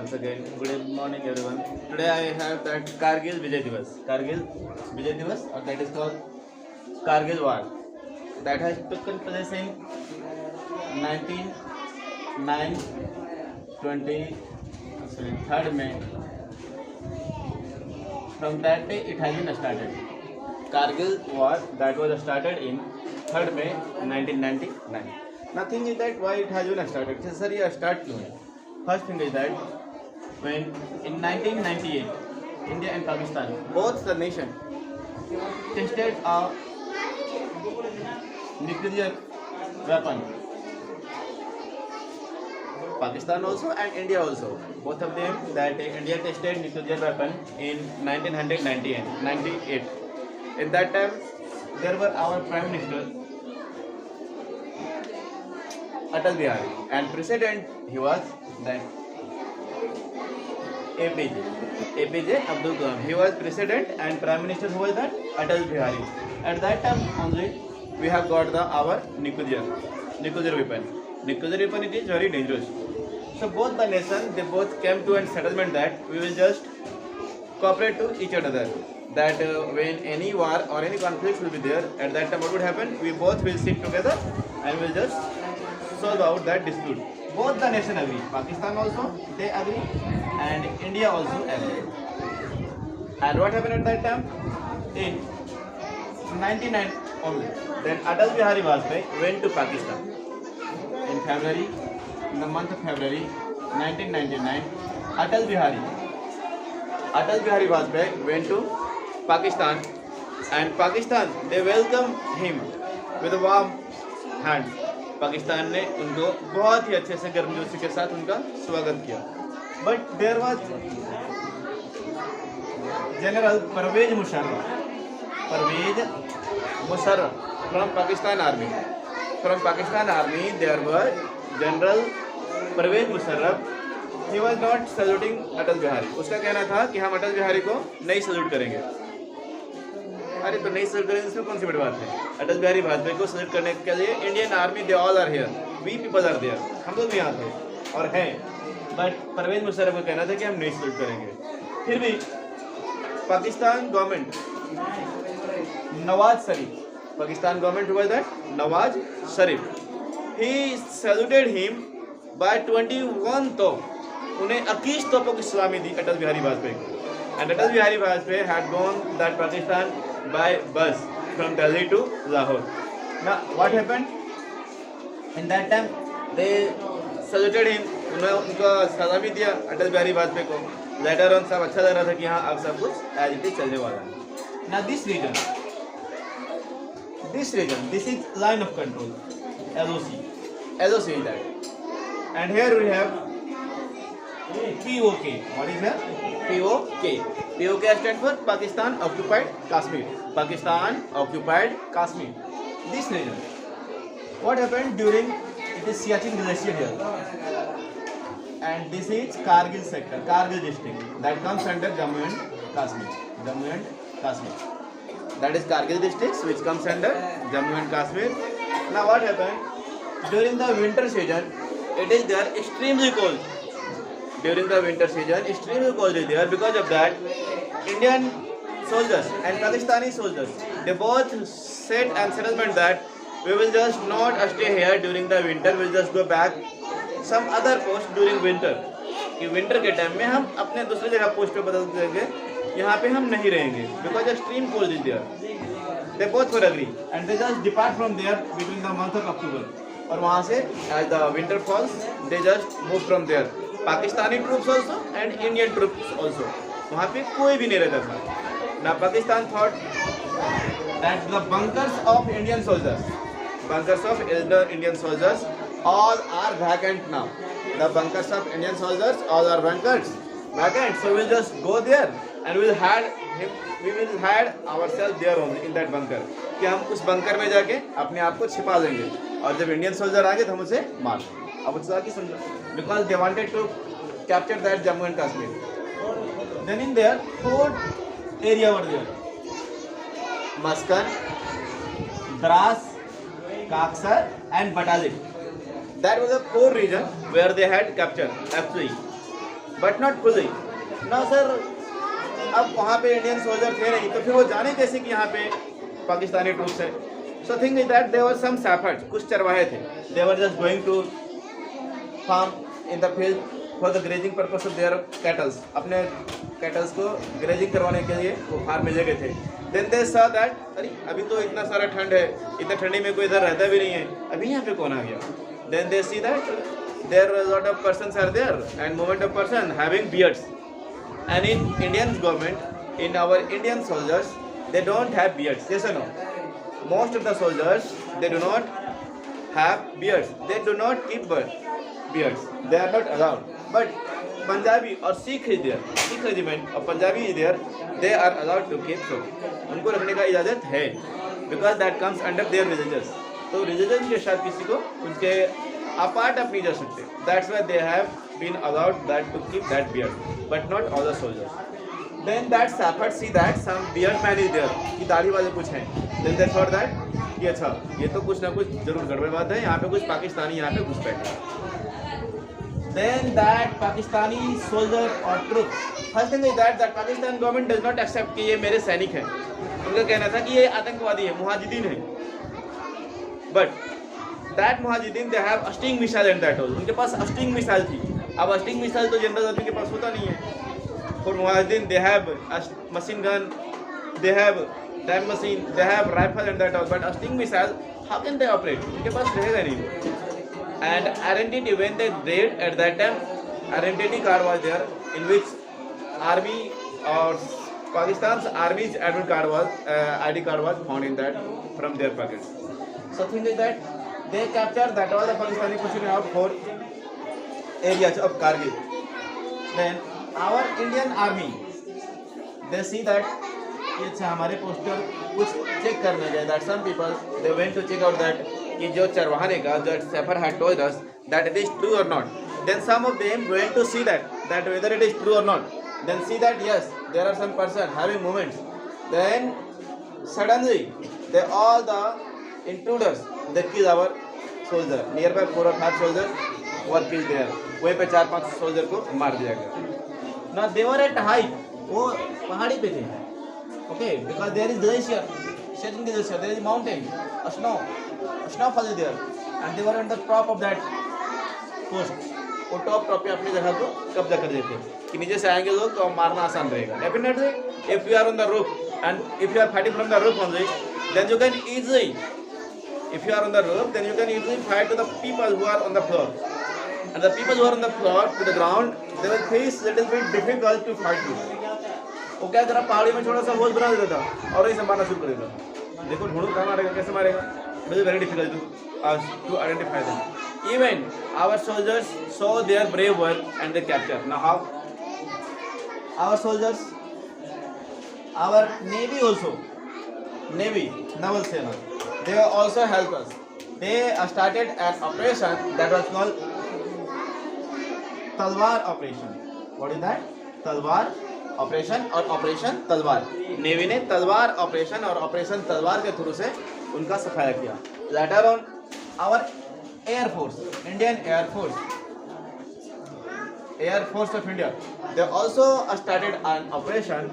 once again. Good morning, everyone. Today I have that Kargil Vijay Divas. Kargil Vijay Divas, or that is called Kargil War. That has taken place in 19 20 3rd May. From that day, it has been started. Kargil War that was started in 3rd May 1999. Nothing is that why it has been started. Sir, ये start क्यों है? First thing is that when in 1998, India and Pakistan, both the nation tested a nuclear weapon. Pakistan also and India also. Both of them that India tested nuclear weapon in 1998. At that time, there were our Prime Minister Atal Bihari and President he was that APJ Abdul Kalam. He was President and Prime Minister who was that Atal Bihari. At that time only we have got our nuclear weapon. Nuclear weapon it is very dangerous. So both the nations they both came to a settlement that we will just cooperate to each other. That when any war or any conflict will be there, at that time what would happen? We both will sit together and will just solve out that dispute. Both the nation agree. Pakistan also they agree and India also agree. And what happened at that time? In 99 only. Then Atal Bihari Vajpayee went to Pakistan in February, in the month of February 1999. Atal Bihari Vajpayee went to Pakistan and Pakistan they welcomed him with a warm hand. Pakistan ने उनको बहुत ही अच्छे से गर्मजोशी के साथ उनका स्वागत किया. But there was General Parvez Musharraf from Pakistan army. There was General Parvez Musharraf. He was not saluting Atal Bihari. उसका कहना था कि हम अटल बिहारी को नहीं सैल्यूट करेंगे. अरे तो नहीं सैल्यूट करेंगे इसमें कौन सी बड़ी बात है. अटल बिहारी वाजपेयी को सैल्यूट करने के लिए Indian army they all are here. We people are there. हम लोग भी यहाँ थे और हैं. बट परवेज मुशर्रफ को कहना था कि हम नहीं सैल्यूट करेंगे. फिर भी Pakistan government Nawaz Sharif Nawaz Sharif he saluted him by 21 तोप. उन्हें 21 तोपों की सलामी दी अटल बिहारी वाजपेयी को. And Atal Bihari Vajpayee had gone that Pakistan by bus from Delhi to Lahore. Now what happened? In that time they saluted him. उनको सलामी दिया अटल बिहारी वाजपेयी को. Later on सब अच्छा लग रहा था कि हाँ अब सब कुछ as it is चलने वाला है. Now this region, this is line of control. LOC is that. And here we have POK. What is that? POK stands for Pakistan Occupied Kashmir. This region. What happened during it is Siachen Glacier here. And this is Kargil sector, Kargil district. That comes under Jammu and Kashmir. That is Kargil district which comes under Jammu and Kashmir. Now what happened? During the winter season, it is there extremely cold. During the winter season, extremely cold is there. Because of that, Indian soldiers and Pakistani soldiers, they both said and settlement that we will just not stay here during the winter. We will just go back some other post during winter. कि winter के time में हम अपने दूसरी जगह post पे बदल देंगे. यहाँ पे हम नहीं रहेंगे. Because extreme cold is there. They both were agree and they just depart from there between the month of October. और वहाँ से as the winter falls, they just move from there. Pakistani troops also and Indian troops also. वहाँ पे कोई भी नहीं रहता था. ना Pakistan thought that the bunkers of Indian soldiers all are vacant now. The bunkers of Indian soldiers all are vacant. So we'll just go there and we will hide ourselves there only in that bunker. कि हम उस bunker में जाके अपने आप को छिपा देंगे और जब इंडियन सोल्जर आ गए तो हम उसे मार देंगे. अब उसका की समझो. Because they wanted to capture that Jammu and Kashmir. Then in there, 4 area were there. Maskan, Dras, Kaksar and Batali. That was a 4 region where they had captured. Actually, but not fully. ना sir, अब वहाँ पे Indian soldier थे नहीं, तो फिर वो जाने कैसे कि यहाँ पे पाकिस्तानी ट्रूप्स है। So thing is that there were some shepherds, कुछ चरवाहे थे, they were just going to farm in the field for the grazing purpose of their cattles, अपने कैटल्स को ग्रेजिंग करवाने के लिए वो फार्म में जगह थे। देन दे सॉ दैट, अरे अभी तो इतना सारा ठंड है, इतना ठंडी में कोई इधर रहता भी नहीं है, अभी यहाँ पे कौन आ गया। Then they see that there lot of persons are there and moment of person having beards, and in Indian government, in our Indian soldiers, they don't have beards, yes or no? Most of the soldiers, they do not have beards, they do not keep beards, they are not allowed. But Punjabi or Sikh is there, Sikh regiment or Punjabi is there, they are allowed to keep so, उनको रखने का इजाज़त है, because that comes under their religions. तो religions के साथ किसी को उनके apart आप नहीं जा सकते, that's why they have been allowed that to keep that beard, but not all the soldiers. Then that shepherds see that some beard man is there, कि दाढ़ी वाले कुछ हैं, then they thought that कि अच्छा ये तो कुछ ना कुछ जरूर गड़बड़ बात है, यहाँ पे कुछ पाकिस्तानी यहाँ पे घुस बैठे। Then that Pakistani soldier or troops, first thing is that Pakistan government does not accept कि ये मेरे सैनिक हैं, उनका कहना था कि ये आतंकवादी है, मुहाजिदीन है। But that मुहाजिदीन they have a sting missile and that all, उनके पास स्टिंग मिसाइल थी। अब स्टिंग मिसाइल तो जनरल आदमी के पास होता नहीं है। फॉर मुहाजिदीन they have machine gun, they have time machine, they have rifle and that all, but sting missile how can they operate, उनके पास रहेगा नहीं। And identity when they raid at that time, identity card was there in which army और Pakistan armies admit card was ID card was found in that from their pockets. So thing is that they capture that all the Pakistani pushing out for areas of Kargil. Then our Indian army, they see that कि अच्छा हमारे poster कुछ check करने गए, that some people they went to check out that कि जो चरवाहा ने कहा, that shepherd had told us that it is true or not. Then some of them went to see that whether it is true or not. Then see that yes, there are some person having movements. Then suddenly they all the intruders they kill our soldier, nearby 4 or 5 soldiers were killed there. वहीं पे 4-5 soldier को मार दिया गया। Now they were at height, वो पहाड़ी पे थे, okay, because there is glacier, shedding glacier, there is mountain, a snowfall is there, and they were on the top of that post. वो टॉप पे अपनी जगह को कब्जा कर देते कि नीचे से आएंगे लोग तो मारना आसान रहेगा। Definitely, if you are on the roof and if you are fighting from the roof only, then you can easily, if you are on the roof, then you can easily fight to the people who are on the floor. And the people who are on the floor, to the ground, they will face little bit difficult to fight you. वो क्या करा, पहाड़ी में छोटा सा whole बना देता था और वही से मारना शुरू कर देता। देखो ढूंढो कहाँ मारेगा, कैसे मारेगा, it is very difficult to identify them. Even our soldiers saw their brave work and they captured. Now how? Our soldiers, our navy also, navy, naval sena, they also help us. They started an operation that was called Talwar operation. What is that? Talwar operation or operation Talwar. Navy ने तलवार operation और operation तलवार के through से उनका सफाया किया। Later on, our Air Force, Indian Air Force of India, they also started an operation,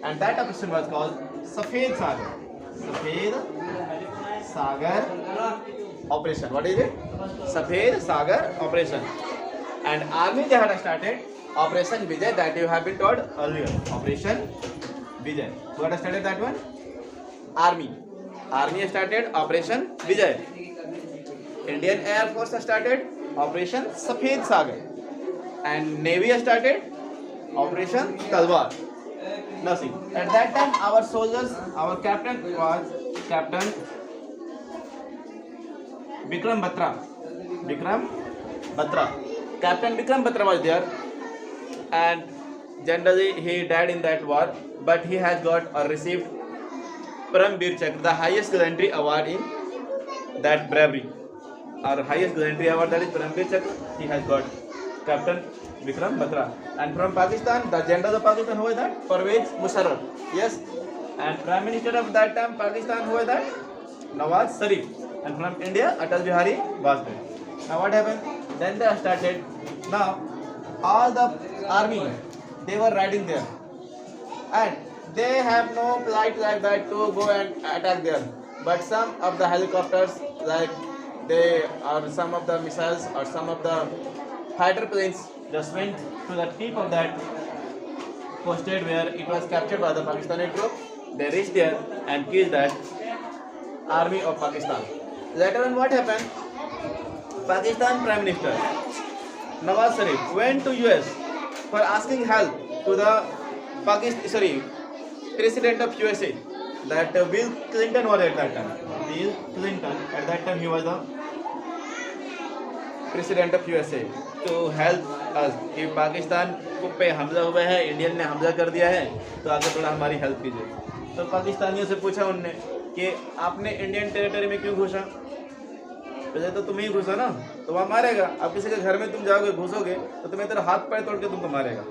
and that operation was called Safed Sagar. Safed Sagar operation. What is it? Safed Sagar operation. And army they had started Operation Vijay, that you have been told earlier. Operation Vijay. Who had started that one? Army. Army started Operation Vijay. Indian Air Force started Operation Safed Sagar. And Navy started Operation Talwar. Nothing. At that time, our soldiers, our captain was Captain Vikram Batra. Captain Vikram Batra was there, and generally he died in that war, but he has got or received Paramveer Chakra, the highest gallantry award in that bravery. Our highest gallantry award, that is Paramveer Chakra, he has got Captain Vikram Batra. And from Pakistan, the general of Pakistan, who was that? Pervez Musharraf. Yes. And Prime Minister of that time, Pakistan, who was that? Nawaz Sharif. And from India, Atal Bihari Vajpayee. Now what happened? Then they started. Now all the army, they were riding there, and they have no flight like that to go and attack there. But some of the helicopters, like they or some of the missiles or some of the fighter planes, just went to the tip of that posted where it was captured by the Pakistani troop. They reached there and killed that army of Pakistan. Later on, what happened? Pakistan Prime Minister Nawaz Sharif went to US for asking help to the President of USA. That Bill Clinton was at that time. Bill Clinton at that time he was the President of USA to help us कि पाकिस्तान को पे हमला हुआ है, Indian ने हमला कर दिया है, तो आगे थोड़ा हमारी हेल्प कीजिए. तो पाकिस्तानियों से पूछा उनने कि आपने इंडियन टेरिटरी में क्यों घुसा? पहले तो तुम ही घुसा ना, तो वहाँ मारेगा. अब किसी के घर में तुम जाओगे घुसोगे तो तुम्हें तेरा हाथ पैर तोड़ के तुमको मारेगा.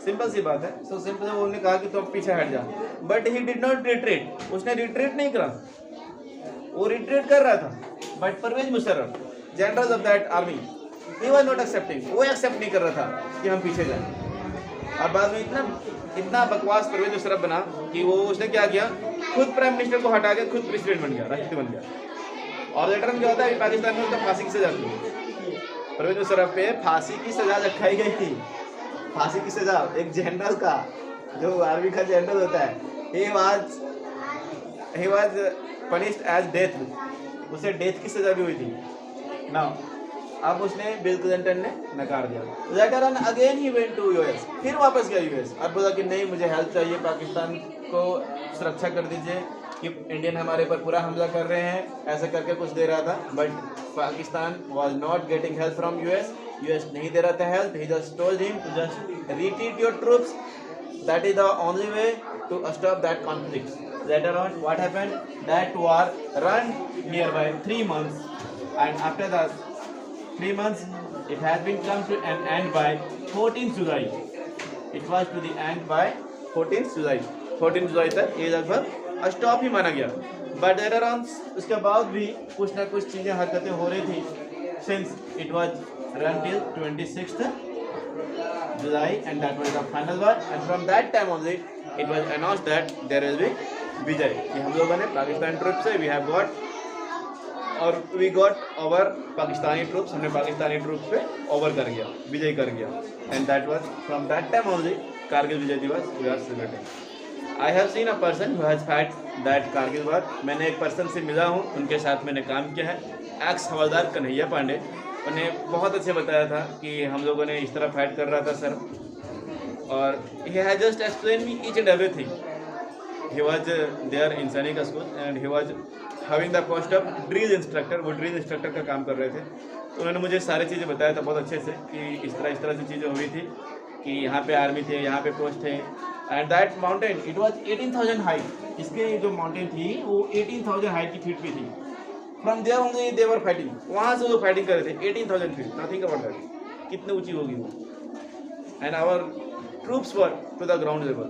सिंपल सी बात है. सो सिंपल उन्होंने कहा कि तुम पीछे हट जा. But he did not retreat. उसने रिट्रीट नहीं करा, वो रिट्रीट कर रहा था. But Pervez Musharraf, general of that army, he was not accepting. वो एक्सेप्ट नहीं कर रहा था कि हम पीछे जाएं. और बाद में इतना बकवास परवेज मुशर्रफ बना कि वो उसने क्या किया, खुद प्राइम मिनिस्टर को हटा के खुद प्रेसिडेंट बन गया, राष्ट्रपति बन गया. और लेटर में क्या होता है, पाकिस्तान में उसका फांसी की सजा थी. परवेज मुशर्रफ पे फांसी की सजा रखाई गई थी. फांसी की सजा एक जनरल का, जो आर्मी का जनरल होता है, he was punished as death. उसे डेथ की सजा भी हुई थी. नाउ अब उसने बिल क्लिंटन ने नकार दिया. Later on again he went to US. फिर वापस गया यूएस और बोला कि नहीं, मुझे हेल्प चाहिए, पाकिस्तान को सुरक्षा कर दीजिए कि इंडियन हमारे पर पूरा हमला कर रहे हैं, ऐसा करके कुछ दे रहा था. But Pakistan was not getting help from US. US नहीं दे रहा था help. He just told him to just retreat your troops. That is the only way to stop that conflict. Later on, what happened? That war ran nearby 3 months, and after that 3 months, it has been come to an end by 14th July. It was to the end by 14th July. 14th July तक ये लगभग stop ही माना गया. But later on, उसके बाद भी कुछ ना कुछ चीज़ें हरकतें हो रही थी. Since it was run till 26th July, and that was the final war. And from that time only, it was announced that there will be Vijay. कि हम लोगों ने पाकिस्तान ट्रूप से we got our Pakistani troops, हमने Pakistani troops पे over कर गया, विजय कर गया. And that was from that time only Kargil विजय दिवस we are celebrating. I have seen a person who has fought that Kargil war. मैंने एक पर्सन से मिला हूँ, उनके साथ मैंने काम किया है. एक्स हवलदार कन्हैया पांडे. उन्हें बहुत अच्छे बताया था कि हम लोगों ने इस तरह फाइट कर रहा था सर. और he had just explained me each and everything. He was there in सैनिक school and he was having the post of drill instructor. वो drill instructor का काम कर रहे थे. तो उन्होंने मुझे सारी चीज़ें बताया था बहुत अच्छे से कि इस तरह से चीज़ें हुई थी कि यहाँ पे आर्मी थे, यहाँ पे पोस्ट थे. And that mountain it was 18,000 height. इसके जो माउंटेन थी वो 18,000 हाइट की फीट पे थी. From there only they were fighting. वहाँ से वो फाइटिंग कर रहे थे. 18,000 फीट, नथिंग अबाउट दैट. कितनी ऊंची होगी वो. And our troops were to the ground level.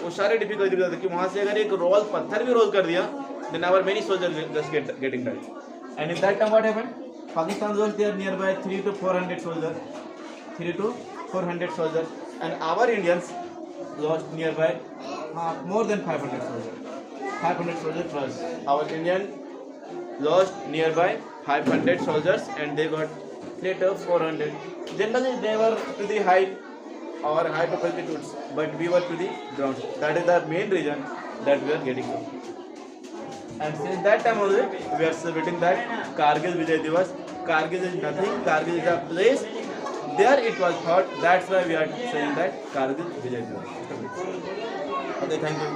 वो सारे डिफिकल्टी होते कि वहाँ से अगर एक रोल पत्थर भी रोल कर दिया, then our many soldiers just getting died. And in that time what happened? Pakistan was there nearby 300 to 400 soldiers, 300 to 400 soldiers, and our Indians lost nearby more than 500 soldiers. 500 soldiers plus. Our Indian lost nearby 500 soldiers, and they got later 400. Generally, they were to the height or height of altitudes, but we were to the ground. That is the main reason that we are getting killed. And since that time only, we are celebrating that Kargil Vijay Divas. Kargil is nothing. Kargil is a place. There it was fought. That's why we are saying that Kargil Vijay Divas. Okay, thank you.